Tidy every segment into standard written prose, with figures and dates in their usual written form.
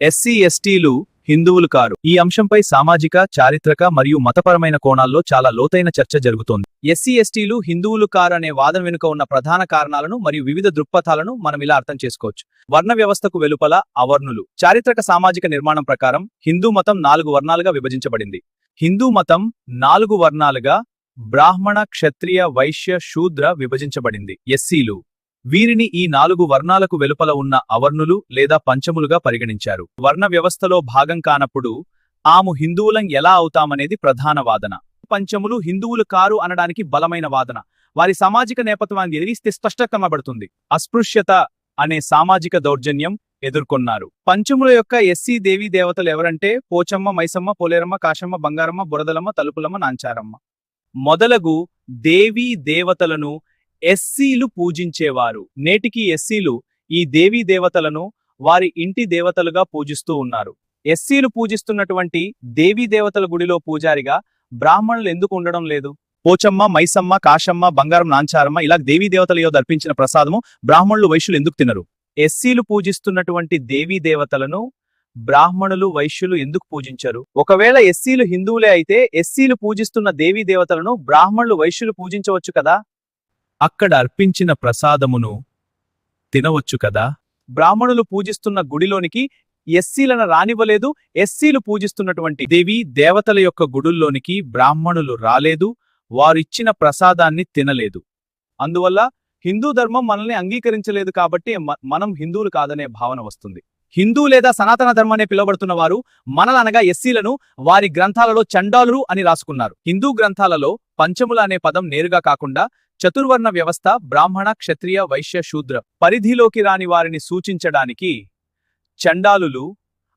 SC ఎస్టీలు హిందువులు car. ఈ అంశంపై సామాజిక, చారిత్రక మరియు మతపరమైన కోణాల్లో చాలా లోతైన చర్చ జరుగుతోంది. ఎస్సీ ఎస్టీలు హిందువులు కారు అనే వాదన వెనుక ఉన్న ప్రధాన కారణాలను మరియు వివిధ దృక్పథాలను మనం ఇలా అర్థం చేసుకోవచ్చు. వర్ణ వ్యవస్థకు వెలుపల అవర్ణులు. చారిత్రక సామాజిక నిర్మాణం ప్రకారం హిందూ మతం 4 వర్ణాలుగా విభజించబడింది. హిందూ మతం 4 వర్ణాలుగా బ్రాహ్మణ, క్షత్రియ, వైశ్య, శూద్ర విభజించబడింది. ఎస్సీలు వీరిని ఈ 4 వర్ణాలకు వెలుపల ఉన్న అవర్ణులు లేదా పంచములుగా పరిగణించారు. వర్ణ వ్యవస్థలో భాగం కానప్పుడు ఆము హిందువులం ఎలా అవుతామనేది ప్రధాన వాదన. పంచములు హిందువులు కారు అనడానికి బలమైన వాదన. వారి సామాజిక నేపథ్యాన్ని ఎదిరిస్తే స్పష్టమబడుతుంది. అస్పృశ్యత అనే సామాజిక దౌర్జన్యం ఎదుర్కొన్నారు. పంచముల యొక్క ఎస్సీ దేవీ దేవతలు ఎవరంటే పోచమ్మ, మైసమ్మ, పోలేరమ్మ, కాశమ్మ, బంగారమ్మ, బురదలమ్మ, తలుపులమ్మ, నాంచారమ్మ మొదలగు దేవీ దేవతలను ఎస్సీలు పూజించేవారు. నేటికి ఎస్సీలు ఈ దేవీ దేవతలను వారి ఇంటి దేవతలుగా పూజిస్తూ ఉన్నారు. ఎస్సీలు పూజిస్తున్నటువంటి దేవీ దేవతల గుడిలో పూజారిగా బ్రాహ్మణులు ఎందుకు ఉండడం లేదు? పోచమ్మ, మైసమ్మ, కాశమ్మ, బంగారం, నాంచారమ్మ ఇలా దేవీ దేవతలయో దర్పించిన ప్రసాదము బ్రాహ్మణులు, వైశ్యులు ఎందుకు తినరు? ఎస్సీలు పూజిస్తున్నటువంటి దేవీ దేవతలను బ్రాహ్మణులు, వైశ్యులు ఎందుకు పూజించరు? ఒకవేళ ఎస్సీలు హిందువులే అయితే ఎస్సీలు పూజిస్తున్న దేవీ దేవతలను బ్రాహ్మణులు, వైశ్యులు పూజించవచ్చు కదా? అక్కడ అర్పించిన ప్రసాదమును తినవచ్చు కదా? బ్రాహ్మణులు పూజిస్తున్న గుడిలోనికి ఎస్సీలను రానివ్వలేదు. ఎస్సీలు పూజిస్తున్నటువంటి దేవీ దేవతల యొక్క గుడుల్లోనికి బ్రాహ్మణులు రాలేదు. వారిచ్చిన ప్రసాదాన్ని తినలేదు. అందువల్ల హిందూ ధర్మం మనల్ని అంగీకరించలేదు కాబట్టి మనం హిందువులు కాదనే భావన వస్తుంది. హిందూ లేదా సనాతన ధర్మనే పిలువబడుతున్న వారు మనలనగా ఎస్సీలను వారి గ్రంథాలలో చండాలురు అని రాసుకున్నారు. హిందూ గ్రంథాలలో పంచముల అనే పదం నేరుగా కాకుండా చతుర్వర్ణ వ్యవస్థ బ్రాహ్మణ, క్షత్రియ, వైశ్య, శూద్ర పరిధిలోకి రాని వారిని సూచించడానికి చండాలులు,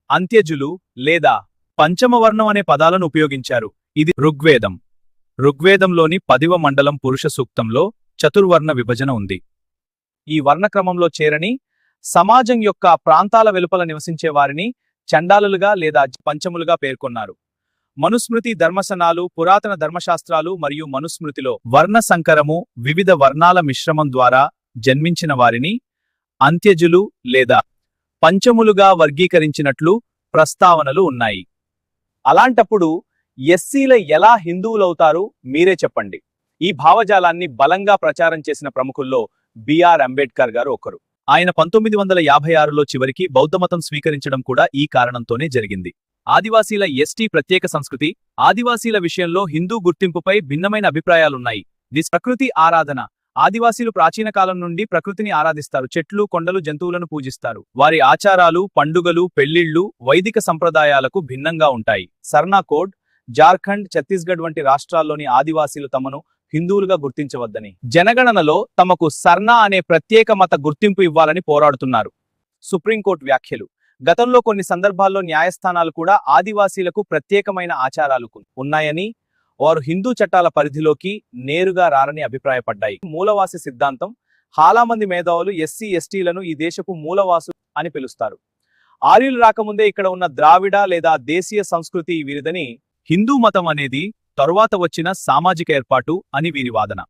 అంత్యజులు లేదా పంచమవర్ణం అనే పదాలను ఉపయోగించారు. ఇది ఋగ్వేదం. ఋగ్వేదంలోని 10వ మండలం పురుష సూక్తంలో చతుర్వర్ణ విభజన ఉంది. ఈ వర్ణక్రమంలో చేరని సమాజం యొక్క ప్రాంతాల వెలుపల నివసించే వారిని చండాలులుగా లేదా పంచములుగా పేర్కొన్నారు. మనుస్మృతి, ధర్మసనాలు, పురాతన ధర్మశాస్త్రాలు మరియు మనుస్మృతిలో వర్ణ సంకరము, వివిధ వర్ణాల మిశ్రమం ద్వారా జన్మించిన వారిని అంత్యజులు లేదా పంచములుగా వర్గీకరించినట్లు ప్రస్తావనలు ఉన్నాయి. అలాంటప్పుడు ఎస్సీల ఎలా హిందువులవుతారు? మీరే చెప్పండి. ఈ భావజాలాన్ని బలంగా ప్రచారం చేసిన ప్రముఖుల్లో బిఆర్ అంబేడ్కర్ గారు ఒకరు. ఆయన 1956లో చివరికి బౌద్ధమతం స్వీకరించడం కూడా ఈ కారణంతోనే జరిగింది. ఆదివాసీల ఎస్టీ ప్రత్యేక సంస్కృతి. ఆదివాసీల విషయంలో హిందూ గుర్తింపుపై భిన్నమైన అభిప్రాయాలున్నాయి. ప్రకృతి ఆరాధన. ఆదివాసీలు ప్రాచీన కాలం నుండి ప్రకృతిని ఆరాధిస్తారు. చెట్లు, కొండలు, జంతువులను పూజిస్తారు. వారి ఆచారాలు, పండుగలు, పెళ్లిళ్లు వైదిక సంప్రదాయాలకు భిన్నంగా ఉంటాయి. సర్నా కోడ్. జార్ఖండ్, ఛత్తీస్గఢ్ వంటి రాష్ట్రాల్లోని ఆదివాసీలు తమను హిందువులుగా గుర్తించవద్దని, జనగణనలో తమకు సర్నా అనే ప్రత్యేక మత గుర్తింపు ఇవ్వాలని పోరాడుతున్నారు. సుప్రీంకోర్టు వ్యాఖ్యలు. గతంలో కొన్ని సందర్భాల్లో న్యాయస్థానాలు కూడా ఆదివాసీలకు ప్రత్యేకమైన ఆచారాలు ఉన్నాయని, వారు హిందూ చట్టాల పరిధిలోకి నేరుగా రారని అభిప్రాయపడ్డాయి. మూలవాసి సిద్ధాంతం. చాలామంది మేధావులు ఎస్సీ ఎస్టీలను ఈ దేశపు మూలవాసు అని పిలుస్తారు. ఆర్యులు రాకముందే ఇక్కడ ఉన్న ద్రావిడ లేదా దేశీయ సంస్కృతి వీరిదని, హిందూ మతం అనేది తరువాత వచ్చిన సామాజిక ఏర్పాటు అని వీరి వాదన.